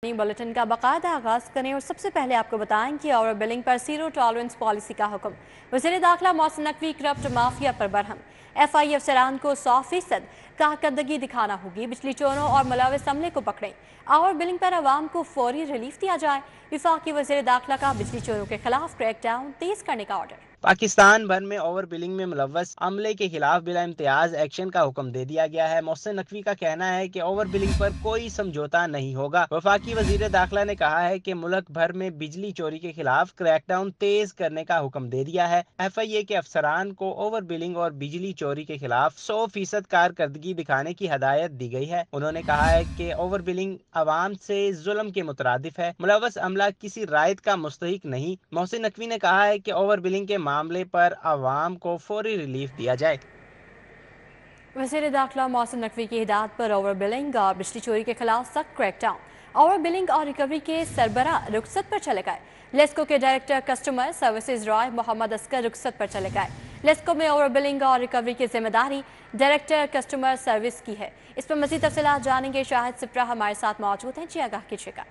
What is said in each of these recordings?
Bulletin का बाकायदा आगाज करें और सबसे पहले आपको बताएं कि ओवर बिलिंग पर जीरो टॉलरेंस पॉलिसी का हुक्म। वज़ीर दाखिला मोहसिन नकवी करप्ट माफिया पर बरहम। FI अफसरान को 100% कारकर्दगी दिखाना होगी। बिजली चोरों और मुलविस अमले को पकड़ें। ओवर बिलिंग पर आवाम को फौरी रिलीफ दिया जाए। वफाकी वज़ीर दाखिला का बिजली चोरों के खिलाफ क्रैकडाउन तेज करने का ऑर्डर। पाकिस्तान भर में ओवर बिलिंग में मुलव्वस अमले के खिलाफ बिला इम्तियाज एक्शन का हुक्म दे दिया गया है। मोहसिन नकवी का कहना है कि ओवर बिलिंग पर कोई समझौता नहीं होगा। वफाकी वजीर दाखिला ने कहा है कि मुल्क भर में बिजली चोरी के खिलाफ क्रैकडाउन तेज करने का हुक्म दे दिया है। FIA के अफसरान को ओवर बिलिंग और बिजली चोरी के खिलाफ 100% कारकर्दगी दिखाने की हदायत दी गई है। उन्होंने कहा है कि ओवर बिलिंग अवाम से जुल्म के मुतरादिफ है। मुलव्वस अमला किसी रायत का मुस्तहिक नहीं। मोहसिन नकवी ने कहा है कि ओवर बिलिंग के मामले पर आवाम को फौरी रिलीफ दिया जाए। वज़ीर दाखिला मोहसिन नकवी की हिदायत पर ओवर बिलिंग और बिजली चोरी के खिलाफ सख्त क्रैकडाउन। ओवर बिलिंग और रिकवरी के सरबराह रुखसत पर चले गए। लेस्को के डायरेक्टर कस्टमर सर्विसेज राय मोहम्मद असगर रुखसत पर चले गए। लेस्को में ओवर बिलिंग और रिकवरी की जिम्मेदारी डायरेक्टर कस्टमर सर्विस की है। इस पर मज़ीद तफसीलात जानेंगे। शाहिद सिप्रा हमारे साथ मौजूद हैं। जी आगाह कीजिएगा।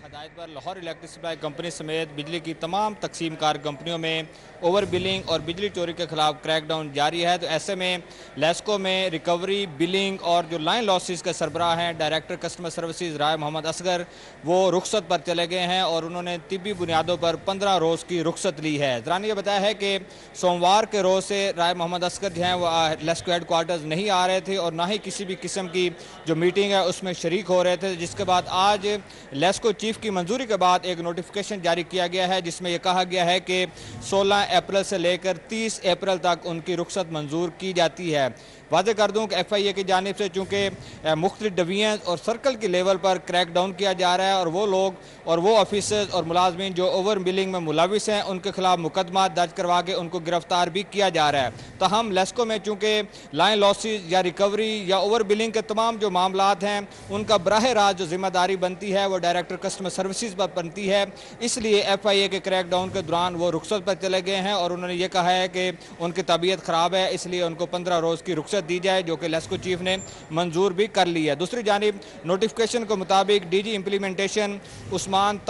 हदायत पर लाहौर इलेक्ट्रिक सप्लाई कंपनी समेत बिजली की तमाम तकसीम कार कंपनियों में ओवर बिलिंग और बिजली चोरी के खिलाफ क्रैकडाउन जारी है। तो ऐसे में लेस्को में रिकवरी, बिलिंग और जो लाइन लॉसेस के सरबराह हैं डायरेक्टर कस्टमर सर्विसेज राय मोहम्मद असगर, वो रुखसत पर चले गए हैं और उन्होंने तिब्बी बुनियादों पर 15 रोज़ की रुखसत ली है। ज़रा ने यह बताया है कि सोमवार के रोज़ से राय मोहम्मद असगर जो हैं वो लेस्को हेड क्वार्टर्स नहीं आ रहे थे और ना ही किसी भी किस्म की जो मीटिंग है उसमें शरीक हो रहे थे, जिसके बाद आज लेस्को चीफ की मंजूरी के बाद एक नोटिफिकेशन जारी किया गया है जिसमें यह कहा गया है कि 16 अप्रैल से लेकर 30 अप्रैल तक उनकी रुखसत मंजूर की जाती है। वाज़ेह कर दूं कि FIA की जानिब से चूँकि मुख्तलिफ डिवीजन और सर्कल की लेवल पर क्रैक डाउन किया जा रहा है और वो लोग और वो ऑफिसर्स और मुलाजमीन जो ओवर बिलिंग में मुलविस हैं उनके खिलाफ मुकदमा दर्ज करवा के उनको गिरफ्तार भी किया जा रहा है। तो हम लेस्को में चूँकि लाइन लॉसेस या रिकवरी या ओवर बिलिंग के तमाम जो मामलात हैं उनका बराह रास्त जो जिम्मेदारी बनती है वो डायरेक्टर कस्टमर सर्विसेज पर बनती है, इसलिए FIA के क्रैक डाउन के दौरान वो रुखसत पर चले गए हैं और उन्होंने ये कहा है कि उनकी तबीयत ख़राब है, इसलिए उनको 15 रोज़ की रुखसत दी जाए, जो कि लेस्को चीफ ने मंजूर भी कर ली है। दूसरी जानिब नोटिफिकेशन के मुताबिक DG इम्प्लीमेंटेशन उस्मान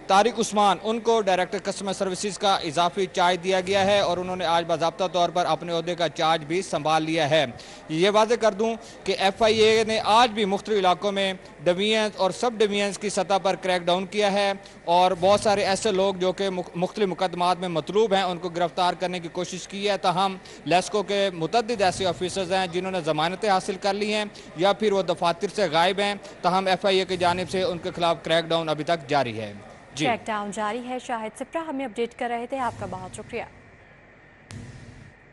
तारिक उस्मान उनको डायरेक्टर कस्टमर सर्विसेज का इजाफी चार्ज दिया गया है और उन्होंने आज बाज़ाब्ता तौर पर अपने ओहदे का चार्ज भी संभाल लिया है। ये वाज़ेह कर दूं कि FIA ने आज भी मुख्तलिफ इलाकों में डिवीजन और सब डिवीजन की सतह पर क्रैक डाउन किया है और बहुत सारे ऐसे लोग जो कि मुख्तलिफ मुकदमात में मतलूब हैं उनको गिरफ्तार करने की कोशिश की है। ताहम लेस्को के मुतअद्दिद ऐसे ऑफिसर्स हैं जिन्होंने ज़मानतें हासिल कर ली हैं या फिर वो दफातर से गायब हैं, ताहम FIA की जानिब से उनके खिलाफ क्रैक डाउन अभी तक जारी है। क्रैकडाउन जारी है। शाहिद सिप्रा हमें अपडेट कर रहे थे, आपका बहुत शुक्रिया।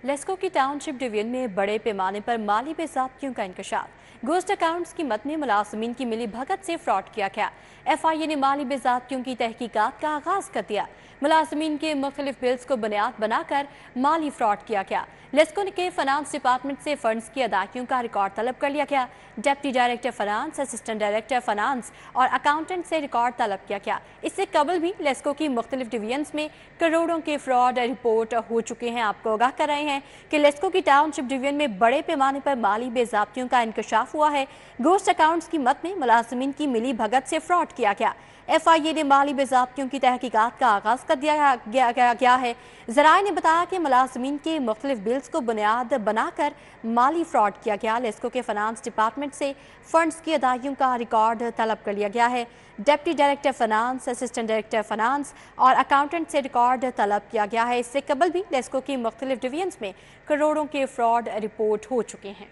लेस्को की टाउनशिप डिवीजन में बड़े पैमाने पर माली बेज़ाब्तियों का इंकशाफ। गोस्ट अकाउंट्स की मद में मुलाजमीन की मिली भगत से फ्रॉड किया गया। FIA ने माली बेज़ाब्तियों की तहकीकात का आगाज कर दिया। मुलाजमीन के मुख्तलिफ बिल्स को बुनियाद बनाकर माली फ्रॉड किया गया। लेस्को के फाइनेंस डिपार्टमेंट से फंड्स की अदायगियों का रिकॉर्ड तलब कर लिया गया। Deputy director finance, assistant director finance और अकाउंटेंट से रिकॉर्ड तलब किया गया। इससे कबल भी लेस्को की मुख्तलिफ डिवीजन्स में करोड़ों के फ्रॉड रिपोर्ट हो चुके हैं। आपको आगाह कर रहे हैं कि लेस्को की टाउनशिप डिवीजन में बड़े पैमाने पर माली बेज़ाब्तियों का इंकशाफ हुआ है। गोस्ट अकाउंट्स की मद में मुलाजमीन की मिली भगत से फ्रॉड किया गया। FIA ने माली बेज़ाब्तियों की तहकीकात का आगाज कर दिया गया है। ज़राए ने बताया कि मुलाजमीन के मुख्तलिफ बिल्स को बुनियाद बनाकर माली फ्रॉड किया गया। लेस्को के फाइनेंस डिपार्टमेंट से फंड्स की अदायगियों का रिकॉर्ड तलब कर लिया गया है। Deputy director finance, assistant director finance और अकाउंटेंट से रिकॉर्ड तलब किया गया है। इससे कबल भी लेस्को की मुख्तलिफ डिवीजन्स में करोड़ों के फ्रॉड रिपोर्ट हो चुके हैं।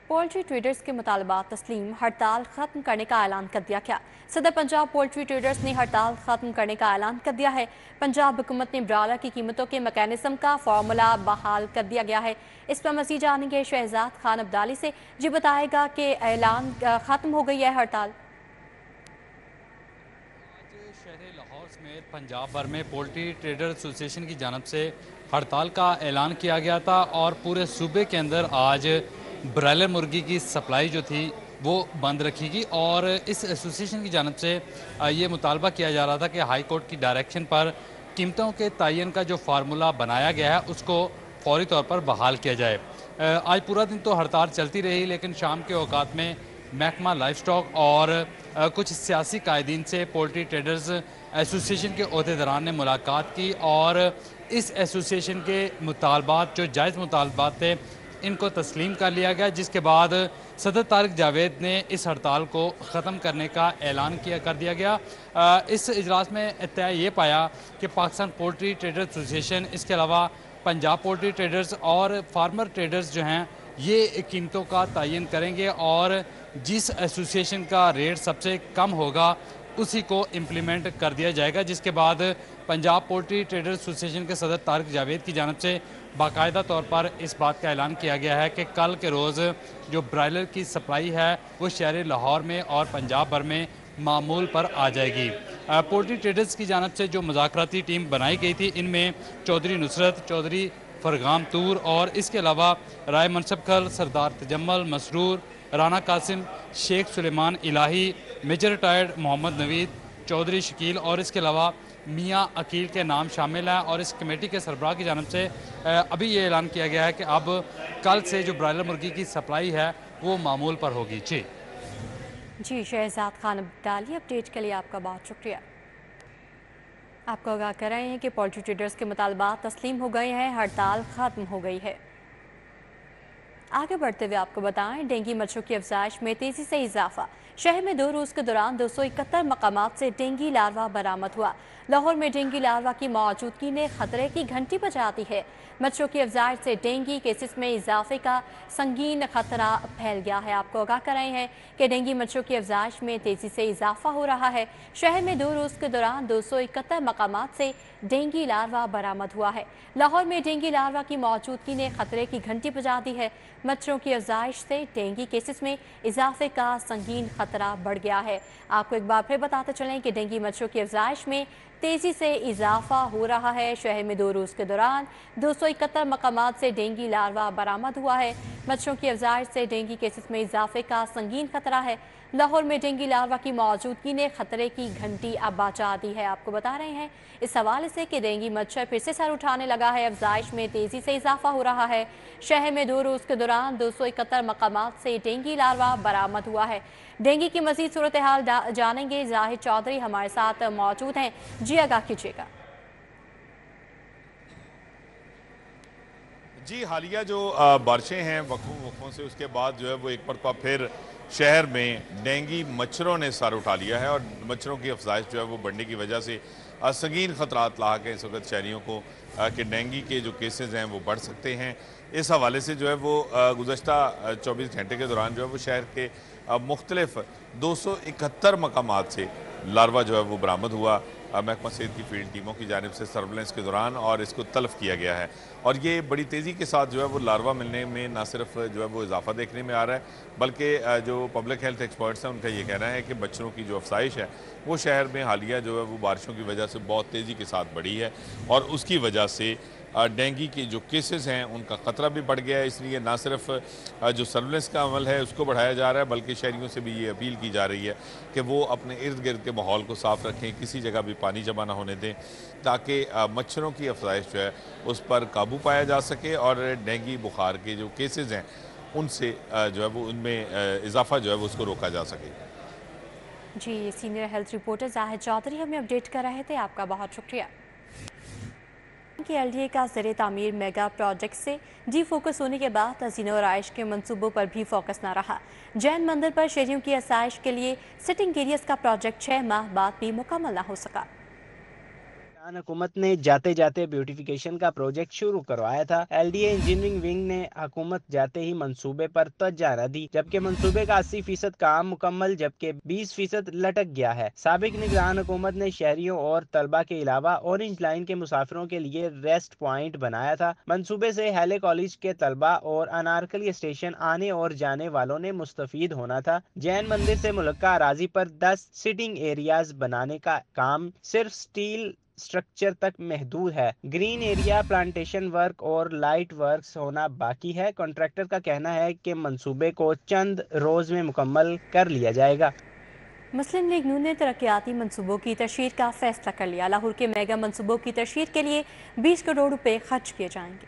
पोल्ट्री ट्रेडर्स के मुतालबात तस्लीम, हड़ताल खत्म करने का ऐलान कर दिया गया। सदर पंजाब पोल्ट्री ट्रेडर्स ने हड़ताल खत्म करने का ऐलान कर दिया है। पंजाब हुकूमत ने ब्राला की कीमतों के मैकेनिज्म का फार्मूला बहाल कर दिया गया है। इस पर मज़ीद जानेंगे शहजाद खान अब्दाली से, जी बताएगा कि ऐलान खत्म हो गई है हड़ताल। शहर लाहौर समेत पंजाब भर में पोल्ट्री ट्रेडर एसोसिएशन की जानिब से हड़ताल का ऐलान किया गया था और पूरे सूबे के अंदर आज ब्रायलर मुर्गी की सप्लाई जो थी वो बंद रखी गई और इस एसोसिएशन की जानिब से ये मुतालबा किया जा रहा था कि हाई कोर्ट की डायरेक्शन पर कीमतों के तयन का जो फार्मूला बनाया गया है उसको फौरी तौर पर बहाल किया जाए। आज पूरा दिन तो हड़ताल चलती रही, लेकिन शाम के औकात में महकमा लाइफ स्टॉक और कुछ सियासी कायदीन से पोल्ट्री ट्रेडर्स एसोसिएशन के अहदेदारान ने मुलाकात की और इस एसोसिएशन के मुतालबात, जो जायज़ मुतालबात थे, इनको तस्लीम कर लिया गया, जिसके बाद सदर तारिक जावेद ने इस हड़ताल को ख़त्म करने का ऐलान कर दिया गया। इस इजलास में तय ये पाया कि पाकिस्तान पोल्ट्री ट्रेडर्स एसोसिएशन, इसके अलावा पंजाब पोल्ट्री ट्रेडर्स और फार्मर ट्रेडर्स जो हैं, ये कीमतों का तयन करेंगे और जिस एसोसिएशन का रेट सबसे कम होगा उसी को इम्प्लीमेंट कर दिया जाएगा, जिसके बाद पंजाब पोल्ट्री ट्रेडर्स एसोसिएशन के सदर तारिक जावेद की जानिब से बाकायदा तौर पर इस बात का ऐलान किया गया है कि कल के रोज़ जो ब्रायलर की सप्लाई है वो शहर लाहौर में और पंजाब भर में मामूल पर आ जाएगी। पोल्ट्री ट्रेडर्स की जानिब से जो मुज़ाकराती टीम बनाई गई थी, इनमें चौधरी नुसरत, चौधरी फरगाम तूर और इसके अलावा राय मनसब खल, सरदार तजम्मल, मसरूर, राना कासिम, शेख सुलेमान इलाही, मेजर रिटायर्ड मोहम्मद नवीद, चौधरी शकील और इसके अलावा मियाँ अकील के नाम शामिल हैं। और इस कमेटी के सरबराह की जानिब से अभी ये ऐलान किया गया है कि अब कल से जो ब्रायलर मुर्गी की सप्लाई है वो मामूल पर होगी। जी शहजाद खान अब्दाली, अपडेट के लिए आपका बहुत शुक्रिया। आपको आगाह कर रहे हैं कि पोल्ट्री ट्रेडर्स के मुतालबात तस्लीम हो गए हैं, हड़ताल ख़त्म हो गई है। आगे बढ़ते हुए आपको बताएं, डेंगू मच्छरों की अफजाइश में तेज़ी से इजाफा। शहर में 2 रोज़ के दौरान 271 मकामात से डेंगू लार्वा बरामद हुआ। लाहौर में डेंगू लार्वा की मौजूदगी ने खतरे की घंटी बजा दी है। मच्छरों की अफजाइश से डेंगू केसेस में इजाफे का संगीन खतरा फैल गया है। आपको आगाह कर रहे हैं कि डेंगू मच्छरों की अफजाइश में तेज़ी से इजाफा हो रहा है। शहर में 2 रोज़ के दौरान 271 मकामात से डेंगू लार्वा बरामद हुआ है। लाहौर में डेंगू लार्वा की मौजूदगी ने खतरे की घंटी बजा दी है। मच्छरों की अफजाइश से डेंगू केसेस में इजाफे का संगीन खतरा बढ़ गया है। आपको एक बार फिर बताते चलें कि डेंगू मच्छरों की अफजाइश में तेज़ी से इजाफा हो रहा है। शहर में 2 रोज़ के दौरान 271 मकामात से डेंगू लार्वा बरामद हुआ है। मच्छरों की अफजाइश से डेंगू केसेस में इजाफे का संगीन खतरा है। लाहौर में डेंगू लार्वा की मौजूदगी ने खतरे की घंटी अब बजा दी है। आपको बता रहे हैं इस हवाले से कि डेंगू मच्छर फिर से सर उठाने लगा है। अफजाइश में तेज़ी से इजाफा हो रहा है। शहर में 2 रोज़ के दौरान 271 मकामात से डेंगू लार्वा बरामद हुआ है। डेंगू की मज़ीद सूरत हाल जानेंगे, जाहिद चौधरी हमारे साथ मौजूद हैं। जी आगाह कीजिएगा। जी, हालिया जो बारिशें हैं वक्फों से, उसके बाद जो है वो एक मरतबा फिर शहर में डेंगू मच्छरों ने सर उठा लिया है और मच्छरों की अफजाइश जो है वो बढ़ने की वजह से संगीन खतरात लाक हैं इस वक्त शहरियों को कि डेंगू के जो केसेस हैं वो बढ़ सकते हैं। इस हवाले से जो है वो गुज़श्ता 24 घंटे के दौरान जो है वो शहर के मुख्तलिफ 271 मकामात से लार्वा जो है वो बरामद हुआ। महकमा सेहत की फील्ड टीमों की जानिब से सर्वेलेंस के दौरान और इसको तल्फ किया गया है और ये बड़ी तेज़ी के साथ जो है वो लार्वा मिलने में ना सिर्फ जो है वो इजाफा देखने में आ रहा है, बल्कि जो पब्लिक हेल्थ एक्सपर्ट्स हैं उनका ये कहना है कि मच्छरों की जो अफसाइश है वो शहर में हालिया जो है वो बारिशों की वजह से बहुत तेज़ी के साथ बढ़ी है और उसकी वजह से डेंगू के जो केसेस हैं उनका ख़तरा भी बढ़ गया है। इसलिए ना सिर्फ जो सर्वेलेंस का अमल है उसको बढ़ाया जा रहा है, बल्कि शहरियों से भी ये अपील की जा रही है कि वो अपने इर्द गिर्द के माहौल को साफ़ रखें, किसी जगह भी पानी जमा ना होने दें, ताकि मच्छरों की अफजाइश जो है उस पर काबू पाया जा सके और डेंगू बुखार के जो केसेस हैं उनसे जो है वो उनमें इजाफा जो है वो उसको रोका जा सके। जी, senior health reporter Zahid Chaudhary हमें अपडेट कर रहे थे, आपका बहुत शुक्रिया। कि LDA का ज़र तामीर मेगा प्रोजेक्ट से डी फोकस होने के बाद हसीनों और आइश के मंसूबों पर भी फोकस न रहा। जैन मंदिर पर शहरियों की आसाइश के लिए सिटिंग एरियाज का प्रोजेक्ट 6 माह बाद भी मुकम्मल न हो सका। हुकूमत ने जाते जाते ब्यूटिफिकेशन का प्रोजेक्ट शुरू करवाया था। LDA इंजीनियरिंग विंग ने हुकूमत जाते ही मंसूबे पर तवज्जो न दी, जबकि मंसूबे का 80% काम मुकम्मल जबकि 20% लटक गया है। साबिक निगरान हुकूमत ने शहरियों और तलबा के अलावा ऑरेंज लाइन के मुसाफिरों के लिए रेस्ट पॉइंट बनाया था। मंसूबे से हैले कॉलेज के तलबा और अनारकली स्टेशन आने और जाने वालों ने मुस्तफीद होना था। जैन मंदिर से मुल्का अराजी पर 10 सिटिंग एरियाज बनाने का काम सिर्फ स्टील स्ट्रक्चर तक महदूद है। ग्रीन एरिया, प्लांटेशन वर्क और लाइट वर्क्स होना बाकी है। कॉन्ट्रैक्टर का कहना है कि मंसूबे को चंद रोज में मुकम्मल कर लिया जाएगा। मुस्लिम लीग नून ने तरक्याती मंसूबों की तशहीर का फैसला कर लिया। लाहौर के मेगा मंसूबों की तशहीर के लिए 20 करोड़ रुपए खर्च किए जाएंगे।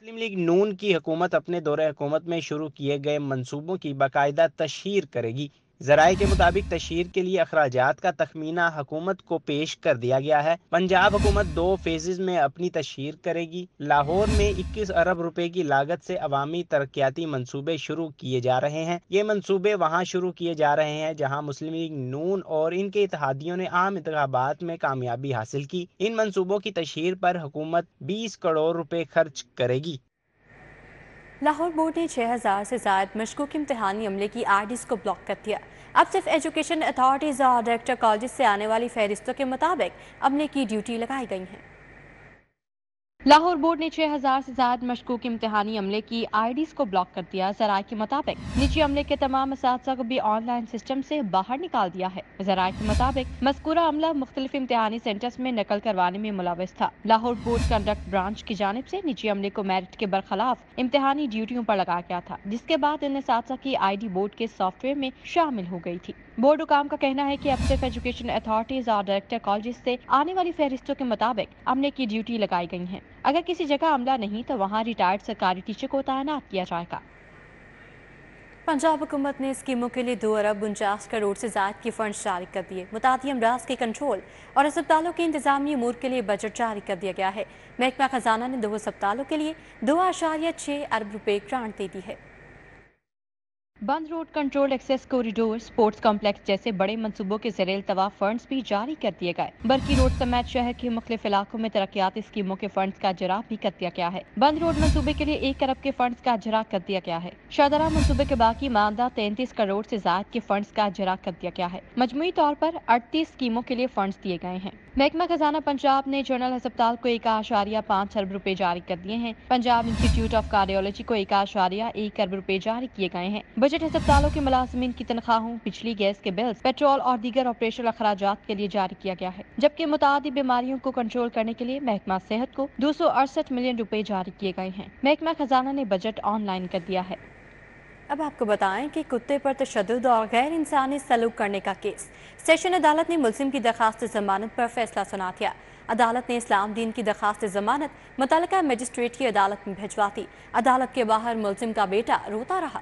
मुस्लिम लीग नून की हुकूमत अपने दौरे हुकूमत में शुरू किए गए मंसूबों की बाकायदा तशहीर करेगी। ज़राए के मुताबिक तशहीर के लिए अखराजात का तखमीना हुकूमत को पेश कर दिया गया है। पंजाब हुकूमत 2 फेजेज में अपनी तशहीर करेगी। लाहौर में 21 अरब रुपए की लागत से अवामी तरक्याती मंसूबे शुरू किए जा रहे हैं। ये मंसूबे वहाँ शुरू किए जा रहे हैं जहाँ मुस्लिम लीग नून और इनके इत्तेहादियों ने आम इंतखाबात में कामयाबी हासिल की। इन मंसूबों की तशहीर पर हुकूमत 20 करोड़ रुपए खर्च करेगी। लाहौर बोर्ड ने 6000 से ज़ायद मशकूक इम्तिहानी अमले की आईडीज़ को ब्लॉक कर दिया। अब सिर्फ एजुकेशन अथॉरिटीज़ और डायरेक्टर कॉलेज से आने वाली फहरिस्तों के मुताबिक अमले की ड्यूटी लगाई गई है। लाहौर बोर्ड ने 6000 से ज़ायद मशकूक इम्तिहानी अमले की आईडीज़ को ब्लॉक कर दिया। ज़राए के मुताबिक निजी अमले के तमाम असातिज़ा को भी ऑनलाइन सिस्टम से बाहर निकाल दिया है। ज़राए के मुताबिक मज़कूरा अमला मुख्तलिफ इम्तिहानी सेंटर्स में नकल करवाने में मुलव्वस था। लाहौर बोर्ड कंडक्ट ब्रांच की जानिब से निजी अमले को मेरिट के बरखिलाफ इम्तिहानी ड्यूटियों पर लगाया गया था, जिसके बाद इन असातिज़ा की ID बोर्ड के सॉफ्टवेयर में शामिल हो गई थी। बोर्ड हुकाम का कहना है कि अब सिर्फ एजुकेशन अथॉरिटीज और डायरेक्टर कॉलेज से आने वाली फहरिस्तों के मुताबिक अमले की ड्यूटी लगाई गई है। अगर किसी जगह अमला नहीं तो वहाँ रिटायर्ड सरकारी टीचर को तैनात किया जाएगा। पंजाब हुकूमत ने स्कीमों के लिए 2 अरब 49 करोड़ से ज़ायद के फंड जारी कर दिए। मुतादी अमराज के कंट्रोल और अस्पतालों के इंतजामी अमूर के लिए बजट जारी कर दिया गया है। महकमा खजाना ने 2 अस्पतालों के लिए 2.6 अरब रुपए ग्रांट दे दी है। बंद road control access corridor sports complex जैसे बड़े मंसूबों के ज़रिए इल्तवा फंड्स भी जारी कर दिए गए। बरकी रोड समेत शहर के मुख्तलिफ इलाकों में तरक्याती स्कीमों के फंड्स का इजरा भी कर दिया गया है। बंद रोड मंसूबे के लिए 1 अरब के फंड्स का इजरा कर दिया गया है। शाहदरा मंसूबे के बाकी मानदा 33 करोड़ से ज़ायद के फंड्स का इजरा कर दिया गया है। मजमूई तौर पर 38 स्कीमों के लिए फंड्स दिए गए हैं। महकमा खजाना पंजाब ने जनरल अस्पताल को 1.5 अरब रुपए जारी कर दिए हैं। पंजाब इंस्टीट्यूट ऑफ कार्डियोलॉजी को 1.1 अरब रुपए जारी किए गए हैं। बजट अस्पतालों के मुलाजमीन की तनख्वाहों, बिजली गैस के बिल्स, पेट्रोल और दीगर ऑपरेशनल अखराजात के लिए जारी किया गया है। जबकि मुतादी बीमारियों को कंट्रोल करने के लिए महकमा सेहत को 268 मिलियन रुपए जारी किए गए हैं। महकमा खजाना ने बजट ऑनलाइन कर दिया है। अब आपको बताएं कि कुत्ते पर तशद्दुद और गैर इंसानी सलूक करने का केस सेशन अदालत ने मुल्जिम की दरखास्त जमानत पर फैसला सुना दिया। अदालत ने इस्लाम दीन की दरखास्त जमानत मुतल्लिका मजिस्ट्रेट की अदालत में भिजवा दी। अदालत के बाहर मुल्जिम का बेटा रोता रहा।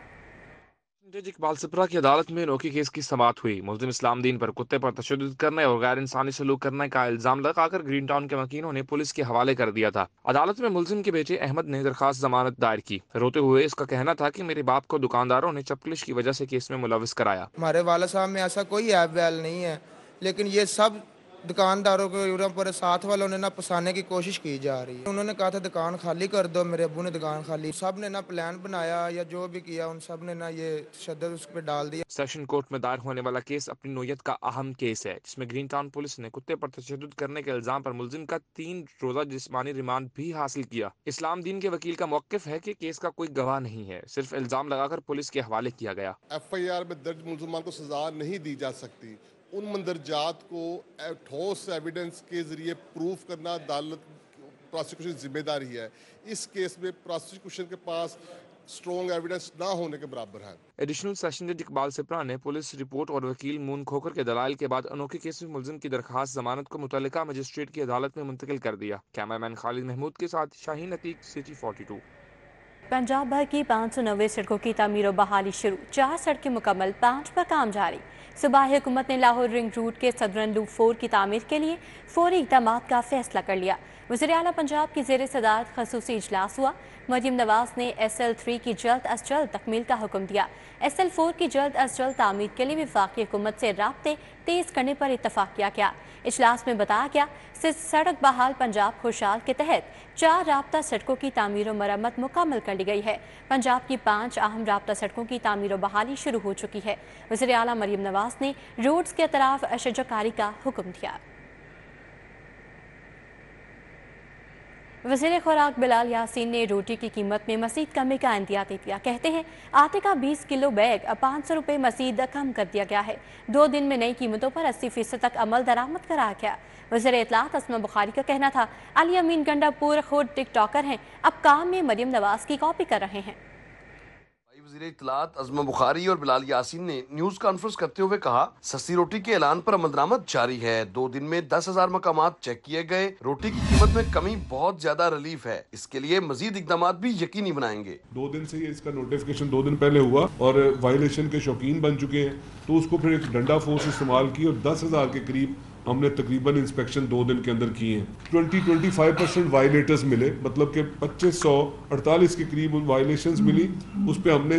जज इकबाल सिपरा की अदालत में अनोखी केस की समाअत हुई। मुल्जिम इस्लाम दीन पर कुत्ते पर तशद्दुद करने और गैर इंसानी सलूक करने का इल्जाम लगाकर ग्रीन टाउन के वकीलों ने पुलिस के हवाले कर दिया था। अदालत में मुल्जिम के बेटे अहमद ने दरखास्त जमानत दायर की। रोते हुए इसका कहना था कि मेरे बाप को दुकानदारों ने चपलिश की वजह से केस में मुलविस कराया। हमारे वाला साहब में ऐसा कोई ऐप वैल नहीं है, लेकिन ये सब दुकानदारों के पूरे साथ वालों ने ना फंसाने की कोशिश की जा रही है। उन्होंने कहा था दुकान खाली कर दो, मेरे अब्बू ने दुकान खाली, सब ने ना प्लान बनाया या जो भी किया उन सब ने ना ये शद्दत उस पर डाल दिया। सेशन कोर्ट में दायर होने वाला केस अपनी नोयत का अहम केस है, जिसमें ग्रीन टाउन पुलिस ने कुत्ते पर तशद्दुद करने के इल्जाम पर मुल्जिम का 3 रोजा जिस्मानी रिमांड भी हासिल किया। इस्लाम दीन के वकील का मौक़िफ़ है कि केस का कोई गवाह नहीं है, सिर्फ इल्जाम लगाकर पुलिस के हवाले किया गया। FIR में दर्ज मुल्जिमान को सजा नहीं दी जा सकती। उन मंदरजात को ठोस एविडेंस के जरिए प्रूफ करना अदालत प्रोसिक्यूशन जिम्मेदारी है। इस केस में प्रोसिक्यूशन के पास स्ट्रॉन्ग एविडेंस ना होने के बराबर है। एडिशनल सेशन जज इकबाल सिपरा ने पुलिस रिपोर्ट और वकील मून खोकर के दलाइल के बाद अनोखे केस में मुल्जिम की दरखास्त जमानत को मुतल्लिका मजिस्ट्रेट की अदालत में मुंतकिल कर दिया। कैमरामैन खालिद महमूद के साथ शाहीन अतीक, सिटी 42। पंजाब भर की 590 सड़कों की तामीर और बहाली शुरू, 4 सड़कें मुकम्मल, 5 पर काम जारी। सूबाई हुकूमत ने लाहौर रिंग रूट के सदरन लूप 4 की तामीर के लिए फौरी इक़दाम का फैसला कर लिया। वज़ीर आला पंजाब की ज़ेर सदारत खसूसी इजलास हुआ। मरीम नवाज ने SL3 की जल्द अज जल्द तकमील का हुक्म दिया। SL4 की जल्द अज जल्द तामीर के लिए वफाकी हुकूमत से राब्ते तेज़ करने पर इत्तफाक किया गया। इजलास में बताया गया सड़क बहाल पंजाब खुशहाल के तहत 4 राब्ता सड़कों की तामीर और मरम्मत मुकम्मल कर ली गई है। पंजाब की 5 अहम राब्ता सड़कों की तामीर और बहाली शुरू हो चुकी है। वज़ीर आला मरीम नवाज ने रोड्स के अतराफ शजरकारी का हुक्म दिया। वज़ीर खुराक बिलाल यासीन ने रोटी की कीमत में मज़ीद कमी का इंदिया दे दिया। कहते हैं आटे का 20 किलो बैग 500 रुपये मज़ीद कम कर दिया गया है। 2 दिन में नई कीमतों पर 80% तक अमल दरामद कराया गया। वज़ीर इत्तलात असमा बुखारी का कहना था अली अमीन गंडापुर खुद टिकटॉकर हैं, अब काम में मरीम नवाज की कॉपी कर रहे हैं। وزیر اطلاعات عظمہ بخاری اور بلال یاسین نے نیوز کانفرنس کرتے ہوئے کہا سستی روٹی کے اعلان پر عمل درآمد جاری ہے. 2 دن میں 10,000 مقامات چیک کیے گئے. روٹی کی قیمت میں کمی بہت زیادہ ریلیف ہے. اس کے لیے مزید اقدامات بھی یقینی بنائیں گے. 2 دن سے اس کا نوٹیفیکیشن 2 دن پہلے ہوا اور وائلیشن کے شوقین بن چکے ہیں تو اس کو پھر ایک ڈنڈا فورس استعمال کی اور 10,000 کے قریب ہم نے تقریباً انسپیکشن 2 دن کے اندر کیے ہیں. 20-25% وائلیٹرز ملے, مطلب کہ 2548 کے قریب وائلیشنز ملی. اس پہ ہم نے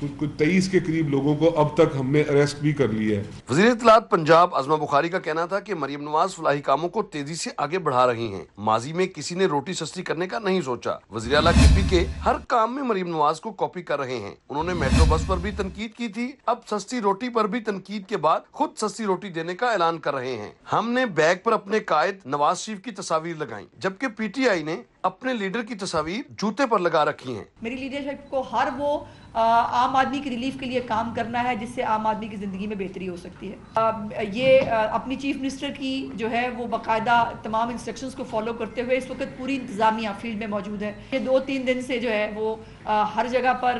423 کے قریب لوگوں کو اب تک ہم نے اریسٹ بھی کر لیا ہے. وزیر اطلاعات پنجاب عظمہ بخاری کا کہنا تھا کہ مریم نواز فلاحی کاموں کو تیزی سے آگے بڑھا رہی ہیں. ماضی میں کسی نے روٹی سستی کرنے کا نہیں سوچا. وزیر اعلیٰ کے پی کے ہر کام میں مریم نواز کو کاپی کر رہے ہیں. انہوں نے میٹرو بس پر بھی تنقید کی تھی, اب سستی روٹی پر بھی تنقید کے بعد خود سستی روٹی دینے کا اعلان کر رہے ہیں. ہم نے بیگ پر اپنے قائد نواز شریف کی تصاویر لگائیں جبکہ پی ٹی آئی نے اپنے لیڈر کی تصاویر جوتے پر لگا رکھی ہیں. میری لیڈرشپ کو ہر وہ عام آدمی کی ریلیف کے لیے کام کرنا ہے جس سے عام آدمی کی زندگی میں بہتری ہو سکتی ہے. یہ اپنی چیف منسٹر کی جو ہے وہ باقاعدہ تمام انسٹرکشنز کو فالو کرتے ہوئے اس وقت پوری انتظامیہ فیلڈ میں موجود ہے. یہ 2-3 دن سے جو ہے وہ ہر جگہ پر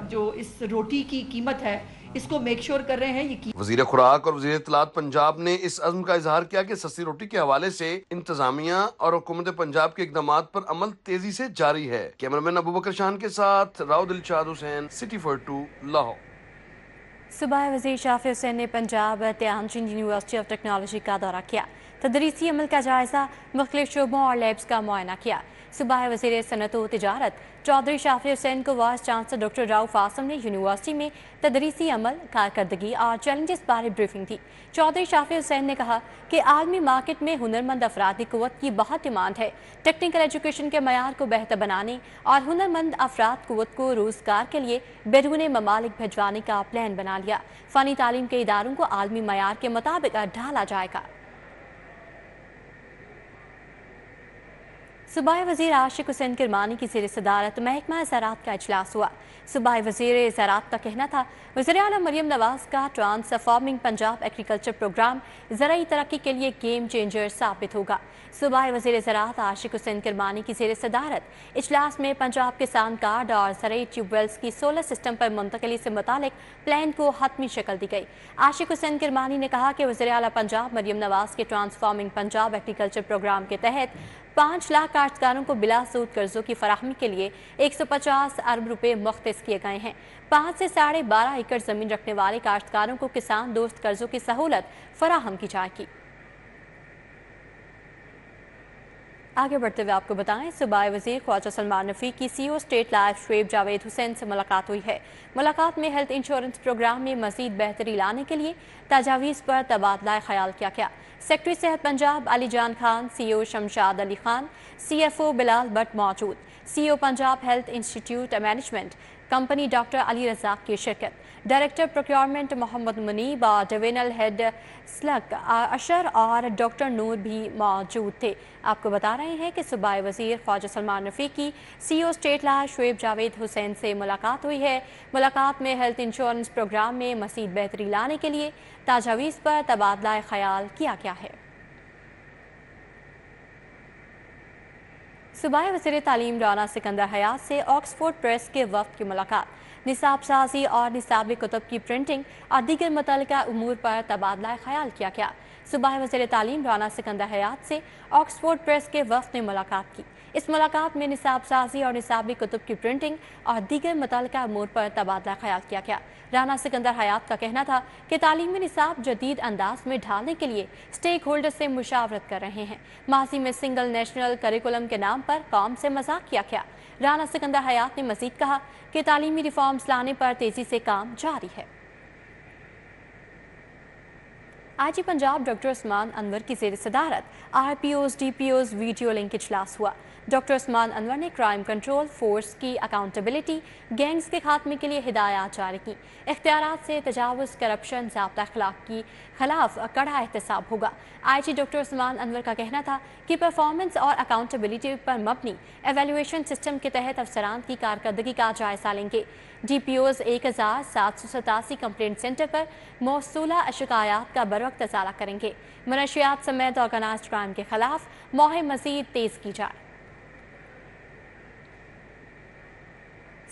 جو اس روٹی کی قیمت ہے اس کو میک شور کر رہے ہیں. وزیر خوراک اور وزیر اطلاعات پنجاب نے اس عزم کا اظہار کیا کہ سستی روٹی کے حوالے سے انتظامیہ اور حکومت پنجاب کے اقدامات پر عمل تیزی سے جاری ہے. کیمرامین ابوبکر شان کے ساتھ راؤ دلشاد حسین, City 42 لاہور. صوبائی وزیر شافی حسین نے پنجاب تیان چند یونیورسٹی آف ٹیکنالوجی کا دورہ کیا. تدریسی عمل کا جائزہ, مختلف شعبوں اور لیبس کا معائنہ کیا. صوبائی وزیر صنعت و تجارت چودھری شافی حسین کو وائس چانسلر ڈاکٹر راؤف آسم نے یونیورسٹی میں تدریسی عمل, کارکردگی اور چیلنجز بارے بریفنگ دی. چودھری شافی حسین نے کہا کہ عالمی مارکیٹ میں ہنرمند افرادی قوت کی بہت ڈیمانڈ ہے. ٹیکنیکل ایجوکیشن کے معیار کو بہتر بنانے اور ہنرمند افراد قوت کو روزگار کے لیے بیرون ممالک بھجوانے کا پلان بنا لیا. فنی تعلیم کے اداروں کو عالمی معیار کے مطابق ڈھالا جائے گا. صوبائی وزیر عاشق حسین کرمانی کی زیر صدارت محکمہ زراعت کا اجلاس ہوا. صوبائی وزیر زراعت کا کہنا تھا وزیر اعلیٰ مریم نواز کا ٹرانسفارمنگ پنجاب ایگریکلچر پروگرام زرعی ترقی کے لیے گیم چینجر ثابت ہوگا. صوبائی وزیر زراعت عاشق حسین کرمانی کی زیر صدارت اجلاس میں پنجاب کسان کارڈ اور زرعی ٹیوب ویلز کی سولر سسٹم پر منتقلی سے متعلق پلان کو حتمی شکل دی گئی. عاشق حسین کرمانی نے کہا کہ وزیر اعلیٰ پنجاب مریم نواز کے ٹرانسفارمنگ پنجاب ایگریکلچر پروگرام کے تحت 5 لاکھ کاشتکاروں کو بلا سود قرضوں کی فراہمی کے لیے 150 ارب روپے مختص کیے گئے ہیں. 5 سے 12.5 ایکڑ زمین رکھنے والے کاشتکاروں کو کسان دوست قرضوں کی سہولت فراہم کی جائے گی. آگے بڑھتے ہوئے آپ کو بتائیں صوبائی وزیر خواجہ سلمان نفی کی سی او اسٹیٹ لائف شعیب جاوید حسین سے ملاقات ہوئی ہے. ملاقات میں ہیلتھ انشورنس پروگرام میں مزید بہتری لانے کے لیے تجاویز پر تبادلہ خیال کیا گیا. سیکرٹری صحت Punjab Ali Jan Khan, C O Shamshad Ali Khan, C F O Bilal Butt موجود. C O Punjab health institute management company doctor Ali Razzaq کی شرکت. ڈائریکٹر پروکیورمنٹ محمد منیب اور ڈوینل ہیڈ سلک اشر اور ڈاکٹر نور بھی موجود تھے. آپ کو بتا رہے ہیں کہ صوبائی وزیر خواجہ سلمان نفی کی سی او اسٹیٹ لائف شعیب جاوید حسین سے ملاقات ہوئی ہے. ملاقات میں ہیلتھ انشورنس پروگرام میں مزید بہتری لانے کے لیے تجاویز پر تبادلہ خیال کیا گیا ہے. صوبائی وزیر تعلیم رانا سکندر حیات سے آکسفورڈ پریس کے وفد کی ملاقات. نصاب سازی اور نصابی کتب کی پرنٹنگ اور دیگر متعلقہ امور پر تبادلہ خیال کیا گیا. صوبائی وزیر تعلیم رانا سکندر حیات سے آکسفورڈ پریس کے وفد نے ملاقات کی. اس ملاقات میں نصاب سازی اور نصابی کتب کی پرنٹنگ اور دیگر متعلقہ امور پر تبادلہ خیال کیا گیا. رانا سکندر حیات کا کہنا تھا کہ تعلیمی نصاب جدید انداز میں ڈھالنے کے لیے سٹیک ہولڈر سے مشاورت کر رہے ہیں. ماضی میں سنگل نیشنل کریکولم کے نام پر قوم سے مذاق کیا گیا. رانا سکندر حیات نے مزید کہا کہ تعلیمی ریفارمز لانے پر تیزی سے کام جاری ہے. آج پنجاب ڈاکٹر عثمان انور کی زیر صدارت R P Os D P Os video link اجلاس ہوا. ڈاکٹر عثمان انور نے کرائم کنٹرول فورس کی اکاؤنٹیبلٹی, گینگز کے خاتمے کے لیے ہدایات جاری کی. اختیارات سے تجاوز, کرپشن, ضابطہ اخلاق کی خلاف کڑا احتساب ہوگا. آئی جی ڈاکٹر عثمان انور کا کہنا تھا کہ پرفارمنس اور اکاؤنٹیبلٹی پر مبنی ایویلویشن سسٹم کے تحت افسران کی کارکردگی کا جائزہ لیں گے. D P Os 1787 complaint centre پر موصولہ شکایات کا بروقت ازالہ کریں گے. منشیات سمیت آرگنائزڈ کرائم کے خلاف مہم مزید تیز کی جائے.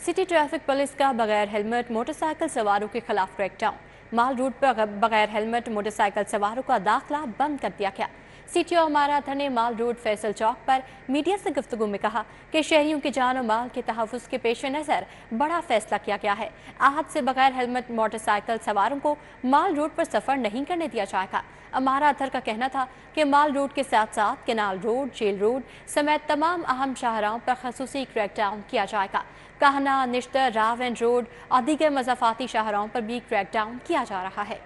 सिटी ट्रैफिक पुलिस का बगैर हेलमेट मोटरसाइकिल सवारों के खिलाफ क्रैकडाउन। माल रोड पर बगैर हेलमेट मोटरसाइकिल सवारों का दाखिला बंद कर दिया गया। सिटी और अमाराथा ने माल रोड फैसल चौक पर मीडिया से गुफ्तगू में कहा कि शहरियों की जान और माल के तहफ़्फ़ुज़ के पेश नज़र बड़ा फैसला किया गया है। आज से बगैर हेलमेट मोटरसाइकिल सवारों को माल रोड पर सफ़र नहीं करने दिया जाएगा। अमाराथर का कहना था कि माल रोड के साथ साथ केनाल रोड, जेल रोड समेत तमाम अहम शाहराहों पर खसूसी क्रैकडाउन किया जाएगा। कहना, निश्तर, रावन रोड और दीगर मज़ाफ़ाती शाहराहों पर भी क्रैकडाउन किया जा रहा है।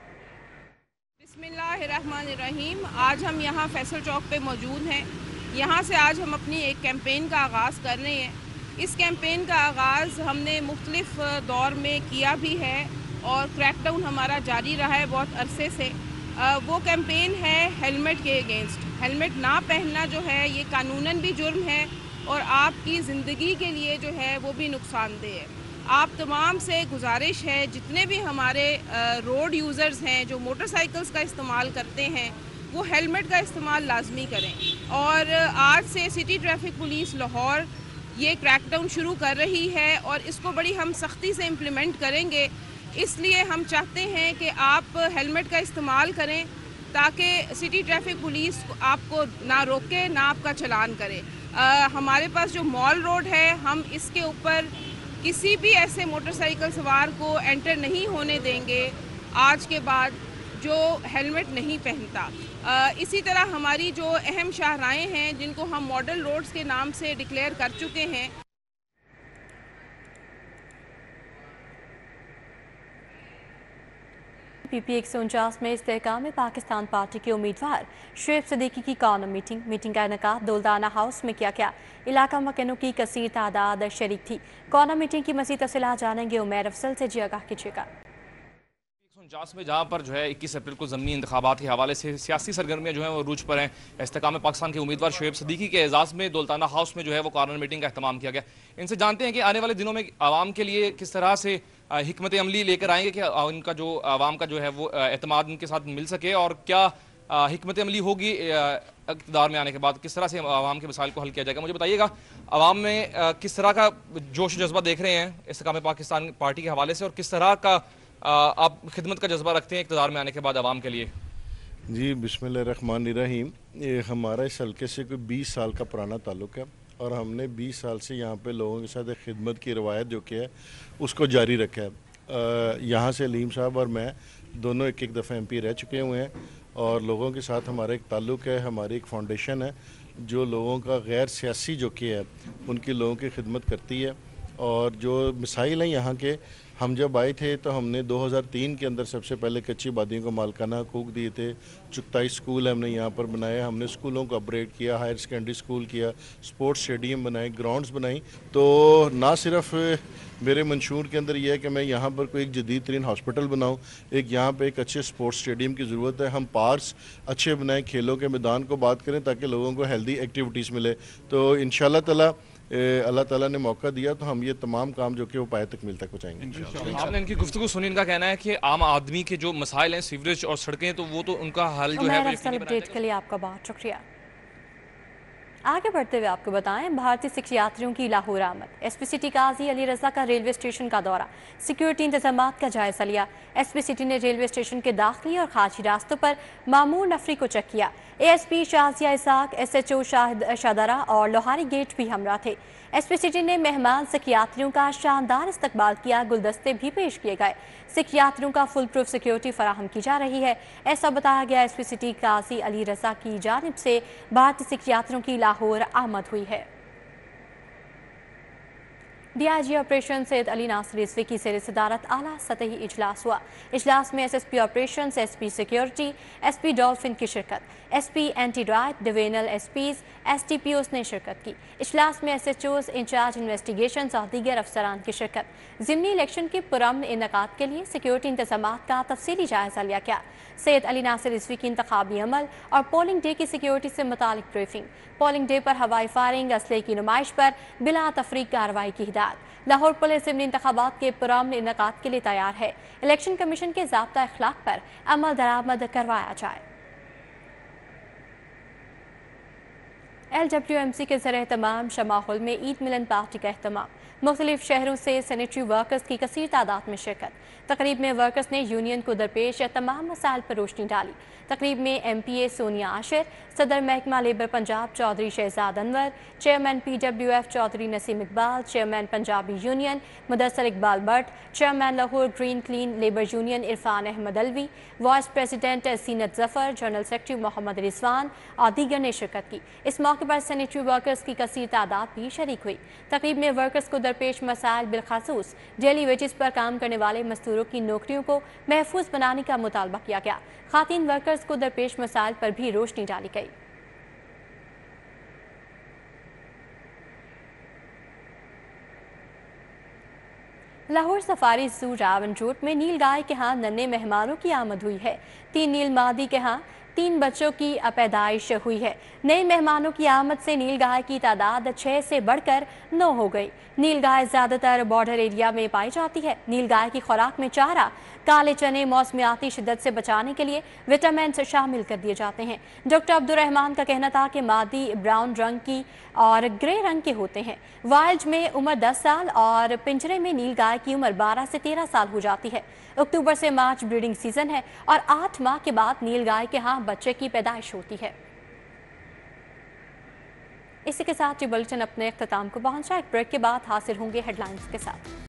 बिस्मिल्लाहिर्रहमानिर्रहीम। आज हम यहाँ फैसल चौक पे मौजूद हैं। यहाँ से आज हम अपनी एक कैंपेन का आगाज़ कर रहे हैं। इस कैंपेन का आगाज़ हमने मुख्तलिफ दौर में किया भी है और क्रैकडाउन हमारा जारी रहा है बहुत अरसे से। वो कैंपेन है हेलमेट के अगेंस्ट। हेलमेट ना पहनना जो है ये कानूनन भी जुर्म है और आपकी ज़िंदगी के लिए जो है वो भी नुकसानदेह है। आप तमाम से गुजारिश है, जितने भी हमारे रोड यूज़र्स हैं जो मोटरसाइकिल्स का इस्तेमाल करते हैं, वो हेलमेट का इस्तेमाल लाजमी करें। और आज से सिटी ट्रैफिक पुलिस लाहौर ये क्रैकडाउन शुरू कर रही है और इसको बड़ी हम सख्ती से इम्प्लीमेंट करेंगे। इसलिए हम चाहते हैं कि आप हेलमेट का इस्तेमाल करें ताकि सिटी ट्रैफिक पुलिस आपको ना रोके ना आपका चालान करे। हमारे पास जो मॉल रोड है, हम इसके ऊपर किसी भी ऐसे मोटरसाइकिल सवार को एंटर नहीं होने देंगे आज के बाद जो हेलमेट नहीं पहनता। इसी तरह हमारी जो अहम शाहराहें हैं जिनको हम मॉडल रोड्स के नाम से डिक्लेयर कर चुके हैं, PP 149 में इस्तेहकाम पाकिस्तान पार्टी के उम्मीदवार शुएब सिद्दीकी की कॉर्नर मीटिंग का इनेकाद दौलताना हाउस में किया गया। इलाका मकनों की कसीर तादाद शरीक थी। कॉर्नर मीटिंग की मज़ीद तफसीलात जानेंगे उमैर अफसल से। जी आगाह कीजिएगा। 149 में जहाँ पर जो है 21 अप्रैल को ज़मीनी इंतखाबात के हवाले से सियासी सरगर्मियाँ जो हैं वो रूज पर हैं। इस्तेहकाम पाकिस्तान के उम्मीदवार शुएब सिद्दीकी के एजाज़ में दौलताना हाउस में जो है वो कॉर्नर मीटिंग का अहतमाम किया गया। इनसे जानते हैं कि आने वाले दिनों में आवाम के लिए किस तरह से हिकमत अमली लेकर आएंगे कि उनका जो आवाम का जो है वो एतमाद उनके साथ मिल सके, और क्या हिकमत अमली होगी इक़्तिदार में आने के बाद, किस तरह से आवाम के मसाइल को हल किया जाएगा। मुझे बताइएगा आवाम में किस तरह का जोश जज्बा देख रहे हैं इस्तेहकाम पाकिस्तान पार्टी के हवाले से, और किस तरह का आप खिदमत का जज्बा रखते हैं इक़्तिदार में आने के बाद आवाम के लिए। जी बिस्मिल्लाहिर्रहमानिर्रहीम। ये हमारा इस हल्के से कोई 20 साल का पुराना ताल्लुक़ है और हमने 20 साल से यहाँ पे लोगों के साथ एक खिदमत की रवायत जो कि है उसको जारी रखा है। यहाँ से अलीम साहब और मैं दोनों एक दफ़ा MP रह चुके हुए हैं और लोगों के साथ हमारा एक ताल्लुक़ है। हमारी एक फाउंडेशन है जो लोगों का गैर सियासी जो कि है उनकी लोगों की खिदमत करती है। और जो मिसाइल हैं यहाँ के, हम जब आए थे तो हमने 2003 के अंदर सबसे पहले कच्ची आबादियों को मालकाना हकूक़ दिए थे। चुगताई स्कूल हमने यहाँ पर बनाया, हमने स्कूलों को अपग्रेड किया, हायर सेकेंडरी स्कूल किया, स्पोर्ट्स स्टेडियम बनाए, ग्राउंड्स बनाई। तो ना सिर्फ मेरे मंशूर के अंदर यह है कि मैं यहाँ पर कोई एक जदीद तरीन हॉस्पिटल बनाऊँ, एक यहाँ पर एक अच्छे स्पोर्ट्स स्टेडियम की ज़रूरत है। हम पार्क्स अच्छे बनाएं, खेलों के मैदान को बात करें ताकि लोगों को हेल्दी एक्टिविटीज़ मिले। तो इंशाअल्लाह ताला अल्लाह ताला ने मौका दिया तो हम ये तमाम काम जो कि वो पाए तकमील तक पहुँचाएंगे। आपने इनकी गुफ्तगू सुनी, इनका कहना है कि आम आदमी के जो मसाइल हैं, सीवरेज और सड़कें, तो वो तो उनका हल जो है अपडेट के लिए आपका बहुत शुक्रिया। आगे बढ़ते हुए आपको बताएं, भारतीय सिख यात्रियों की लाहौर आमद। SP सिटी काजी अली रजा का रेलवे स्टेशन का दौरा, सिक्योरिटी इंतजामात का जायजा लिया। SP सिटी ने रेलवे स्टेशन के दाखिली और खारजी रास्तों पर मामूर नफरी को चेक किया। ASP शाजिया इसाक, SHO शाहदरा और लोहारी गेट भी हमरा थे। SP सिटी ने मेहमान सिख यात्रियों का शानदार इस्तकबाल किया, गुलदस्ते भी पेश किए गए। सिख यात्रियों का फुल प्रूफ सिक्योरिटी फराहम की जा रही है, ऐसा बताया गया। SP सिटी काजी अली रजा की जानिब से भारतीय सिख यात्रियों की लाहौर आमद हुई है। DIG ऑपरेशन सैयद अली नासिर रिजवी की ज़ेर सदारत आला सतही इजलास हुआ। इजलास में SSP operation, SP security, SP dolphin की शिरकत, SP anti drive, divisional SPs, STPOs ने शिरकत की। इजलास में SHOs, इंचार्ज इन्वेस्टिगेशन और दीगर अफसरान की शिरकत। ज़िमनी इलेक्शन के पुरअमन इनेकाद के लिए सिक्योरिटी इंतजामात का तफसीली जायजा लिया गया। सैयद अली नासिर रिजवी की इंतखाबी अमल और पोलिंग डे की सिक्योरिटी से मुतालिक ब्रीफिंग। पोलिंग डे पर हवाई फायरिंग, असले की नुमाइश पर बिला तफरीक कार्रवाई की हिदायत। लाहौर पुलिस ज़िमनी इंतखाबात के पुरअमन इनेकाद के लिए तैयार है। इलेक्शन कमीशन के ज़ाब्ता अखलाक पर अमल दरामद करवाया जाए। LWMC के ज़रिए तमाम शमाहुल में ईद मिलन पार्टी का अहतमाम। मुख्तलिफ शहरों से सैनिटरी वर्कर्स की कसीर तादाद में शिरकत। तकरीब में वर्कर्स ने यूनियन को दरपेश तमाम मसाइल पर रोशनी डाली। तकरीब में MPA सोनिया आशिर, सदर महकमा labour Punjab Chaudhary Shahzad Anwar, chairman PWF Chaudhary Naseem Iqbal, chairman Punjabi union Mudassar Iqbal Bhatt, chairman Lahore green clean labour union Irfan Ahmed Alvi, vice president Zeenat Zafar, general secretary Mohammad Rizwan और दीगर ने शिरकत की। इस मौके पर सैनिटरी वर्कर्स की कसीर तादाद भी शरीक हुई। तकरीब में वर्कर्स को दरपेश मसाइल बिलखसूस डेली वेजेस पर काम करने वाले मजदूरों की नौकरियों को महफूज बनाने का मुतालबा किया गया। खातिन वर्कर्स को दरपेश मसाइल पर भी रोशनी डाली गई। लाहौर सफारी जू रावण रोड में नील गाय के यहाँ नन्हे मेहमानों की आमद हुई है। 3 नील मादी के यहाँ 3 बच्चों की पैदाइश हुई है। नए मेहमानों की आमद से नील गाय की तादाद 6 से बढ़कर 9 हो गई। नील गाय ज़्यादातर बॉर्डर एरिया में पाई जाती है। नील गाय की खुराक में चारा, काले चने मौसमियाती शिद्दत से बचाने के लिए विटामिन शामिल कर दिए जाते हैं। डॉक्टर अब्दुर्रहमान का कहना था कि मादी ब्राउन रंग की और ग्रे रंग के होते हैं। वाइल्ड में उम्र 10 साल और पिंजरे में नील गाय की उम्र 12 से 13 साल हो जाती है। अक्टूबर से मार्च ब्रीडिंग सीजन है और 8 माह के बाद नील गाय के यहाँ बच्चे की पैदाइश होती है। इसी के साथ ये बुलेटिन अपने इख्तिताम को पहुंचा। एक ब्रेक के बाद हाजिर होंगे हेडलाइंस के साथ।